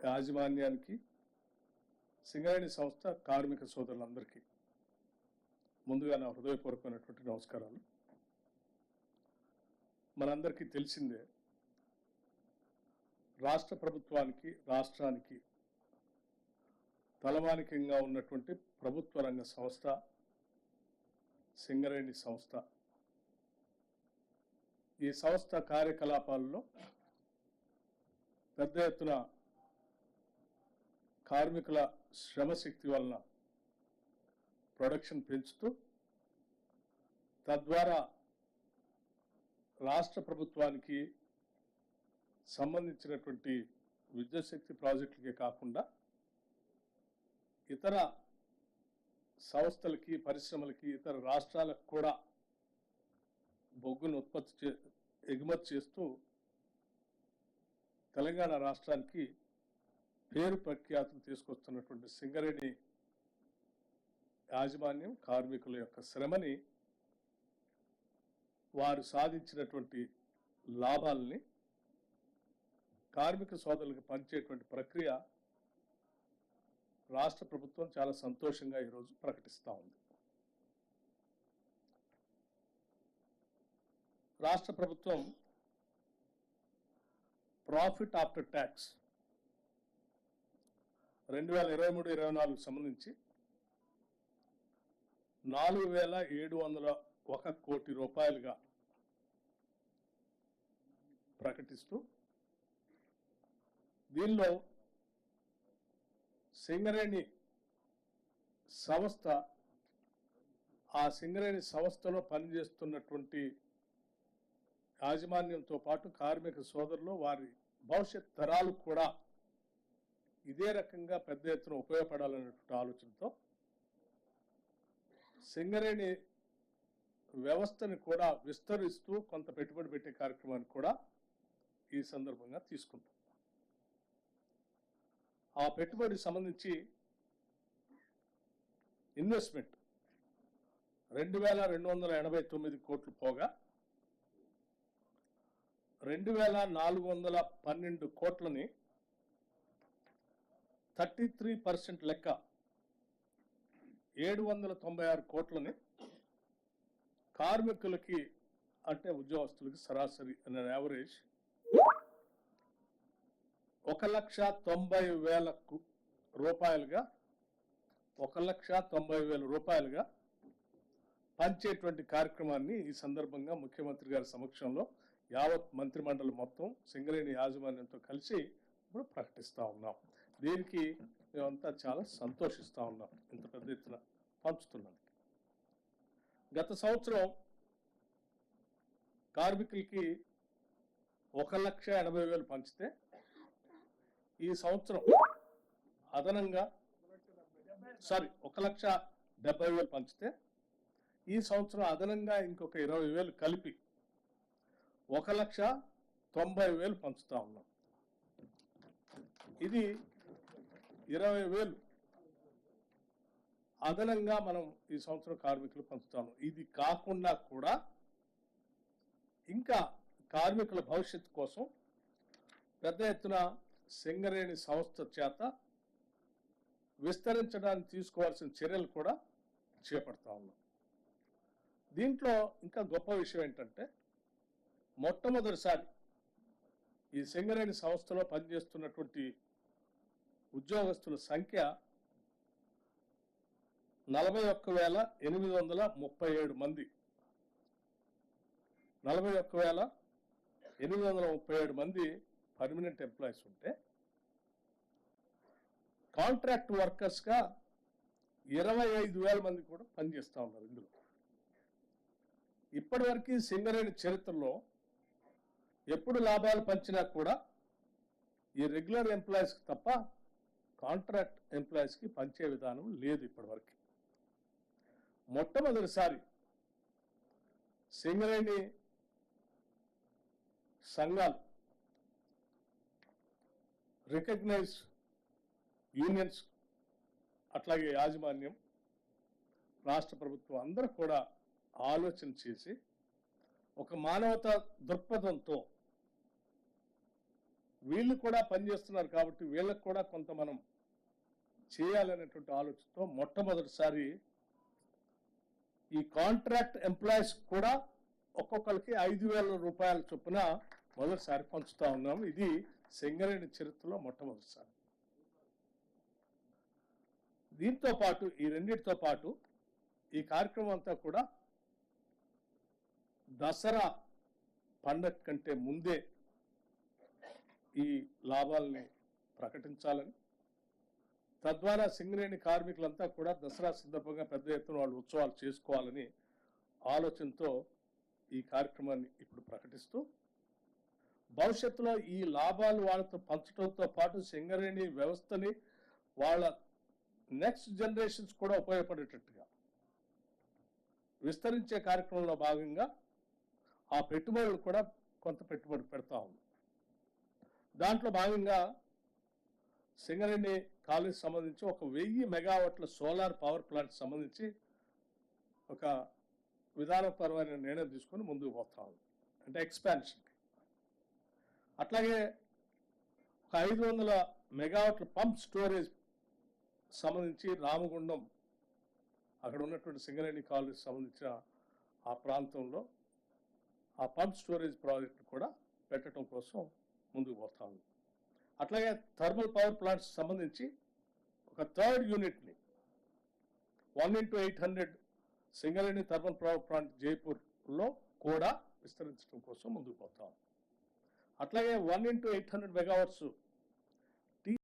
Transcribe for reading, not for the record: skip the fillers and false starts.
యాజమాన్యానికి, సింగరేణి సంస్థ కార్మిక సోదరులందరికీ ముందుగా నా హృదయపూర్వకమైనటువంటి నమస్కారాలు. మనందరికీ తెలిసిందే, రాష్ట్ర ప్రభుత్వానికి, రాష్ట్రానికి తలమానికంగా ఉన్నటువంటి ప్రభుత్వ రంగ సంస్థ సింగరేణి సంస్థ. ఈ సంస్థ కార్యకలాపాల్లో పెద్ద ఎత్తున కార్మికుల శ్రమశక్తి వలన ప్రొడక్షన్ పెంచుతూ, తద్వారా రాష్ట్ర ప్రభుత్వానికి సంబంధించినటువంటి విద్యుత్ శక్తి ప్రాజెక్టులకే కాకుండా ఇతర సంస్థలకి, పరిశ్రమలకి, ఇతర రాష్ట్రాలకు కూడా బొగ్గును ఎగుమతి చేస్తూ తెలంగాణ రాష్ట్రానికి పేరు ప్రఖ్యాతులు తీసుకొస్తున్నటువంటి సింగరేణి యాజమాన్యం కార్మికుల యొక్క శ్రమని, వారు సాధించినటువంటి లాభాలని కార్మిక సోదరులకు పంచేటువంటి ప్రక్రియ రాష్ట్ర ప్రభుత్వం చాలా సంతోషంగా ఈరోజు ప్రకటిస్తూ ఉంది. రాష్ట్ర ప్రభుత్వం ప్రాఫిట్ ఆఫ్టర్ ట్యాక్స్ 2023-24 సంబంధించి 4,701 కోటి రూపాయలుగా ప్రకటిస్తూ, దీనిలో సింగరేణి సంస్థ, ఆ సింగరేణి సంస్థలో పనిచేస్తున్నటువంటి యాజమాన్యంతో పాటు కార్మిక సోదరులు, వారి భవిష్యత్ తరాలు కూడా ఇదే రకంగా పెద్ద ఎత్తున ఉపయోగపడాలనేటువంటి ఆలోచనతో సింగరేణి వ్యవస్థని కూడా విస్తరిస్తూ కొంత పెట్టుబడి పెట్టే కార్యక్రమాన్ని కూడా ఈ సందర్భంగా తీసుకుంటాం. ఆ పెట్టుబడికి సంబంధించి ఇన్వెస్ట్మెంట్ 2,289 కోట్లు పోగా 2,412 కోట్లని 33% లెక్క 796 కోట్లని కార్మికులకి, అంటే ఉద్యోగస్తులకి సరాసరి అనే యావరేజ్ 1,90,000 రూపాయలుగా 1,90,000 రూపాయలుగా పంచేటువంటి కార్యక్రమాన్ని ఈ సందర్భంగా ముఖ్యమంత్రి గారి సమక్షంలో యావత్ మంత్రిమండలి మొత్తం సింగరేణి యాజమాన్యంతో కలిసి ఇప్పుడు ప్రకటిస్తూ ఉన్నాం. దీనికి మేమంతా చాలా సంతోషిస్తూ ఉన్నాం, ఇంత పెద్ద ఎత్తున పంచుతున్నాం. గత సంవత్సరం కార్మికులకి 1,80,000 పంచితే, ఈ సంవత్సరం అదనంగా 1,70,000 పంచితే, ఈ సంవత్సరం అదనంగా ఇంకొక 20,000 కలిపి 1,90,000 పంచుతా ఉన్నాం. ఇది 20,000 అదనంగా మనం ఈ సంవత్సరం కార్మికులు పంచుతాము. ఇది కాకుండా కూడా ఇంకా కార్మికుల భవిష్యత్తు కోసం పెద్ద ఎత్తున సింగరేణి సంస్థ చేత విస్తరించడానికి తీసుకోవాల్సిన చర్యలు కూడా చేపడతా ఉన్నాం. దీంట్లో ఇంకా గొప్ప విషయం ఏంటంటే, మొట్టమొదటిసారి ఈ సింగరేణి సంస్థలో పనిచేస్తున్నటువంటి ఉద్యోగస్తుల సంఖ్య 41,837 మంది. 41,837 మంది పర్మనెంట్ ఎంప్లాయీస్ ఉంటే, కాంట్రాక్ట్ వర్కర్స్గా 25,000 మంది కూడా పనిచేస్తూ ఉన్నారు. ఇందులో ఇప్పటివరకు సింగరేణి చరిత్రలో ఎప్పుడు లాభాలు పంచినా కూడా ఈ రెగ్యులర్ ఎంప్లాయీస్కి తప్ప కాంట్రాక్ట్ ఎంప్లాయీస్కి పంచే విధానం లేదు. ఇప్పటివరకు మొట్టమొదటిసారి సింగరేణి సంఘాలు, రికగ్నైజ్ యూనియన్స్, అట్లాగే యాజమాన్యం, రాష్ట్ర ప్రభుత్వం అందరూ కూడా ఆలోచన చేసి ఒక మానవతా దృక్పథంతో వీళ్ళు కూడా పనిచేస్తున్నారు కాబట్టి వీళ్ళకు కూడా కొంత మనం చేయాలనేటువంటి ఆలోచనతో మొట్టమొదటిసారి ఈ కాంట్రాక్ట్ ఎంప్లాయీస్ కూడా ఒక్కొక్కరికి 5,000 రూపాయల చొప్పున మొదటిసారి పంచుతా ఉన్నాము. ఇది సింగరేణి చరిత్రలో మొట్టమొదటిసారి. దీంతో పాటు ఈ రెండింటితో పాటు ఈ కార్యక్రమం అంతా కూడా దసరా పండగ కంటే ముందే ఈ లాభాలని ప్రకటించాలని, తద్వారా సింగరేణి కార్మికులంతా కూడా దసరా సందర్భంగా పెద్ద ఎత్తున వాళ్ళు ఉత్సవాలు చేసుకోవాలని ఆలోచనతో ఈ కార్యక్రమాన్ని ఇప్పుడు ప్రకటిస్తూ, భవిష్యత్తులో ఈ లాభాలు వాళ్ళతో పంచడంతో పాటు సింగరేణి వ్యవస్థని వాళ్ళ నెక్స్ట్ జనరేషన్స్ కూడా ఉపయోగపడేటట్టుగా విస్తరించే కార్యక్రమంలో భాగంగా ఆ పెట్టుబడులు కూడా కొంత పెట్టుబడి పెడతా ఉంది. దాంట్లో భాగంగా సింగరేణి కాలేజ్ సంబంధించి 1,000 మెగావాట్ల సోలార్ పవర్ ప్లాంట్ సంబంధించి ఒక విధానపరమైన నిర్ణయం తీసుకొని ముందుకు పోతా ఉంది, అంటే ఎక్స్పాన్షన్. అట్లాగే 500 మెగావాట్ల పంప్ స్టోరేజ్ సంబంధించి రామగుండం అక్కడ ఉన్నటువంటి సింగరేణి కాలేజ్ సంబంధించిన ఆ ప్రాంతంలో ఆ పంప్ స్టోరేజ్ ప్రాజెక్ట్ కూడా పెట్టడం కోసం ముందుకు పోతా ఉంది. అట్లాగే థర్మల్ పవర్ ప్లాంట్స్ సంబంధించి ఒక 3rd యూనిట్ని 1x800 Singareni thermal power plant జైపూర్లో కూడా విస్తరించడం కోసం ముందుకు పోతాం. అట్లాగే 1x800 మెగావాట్స్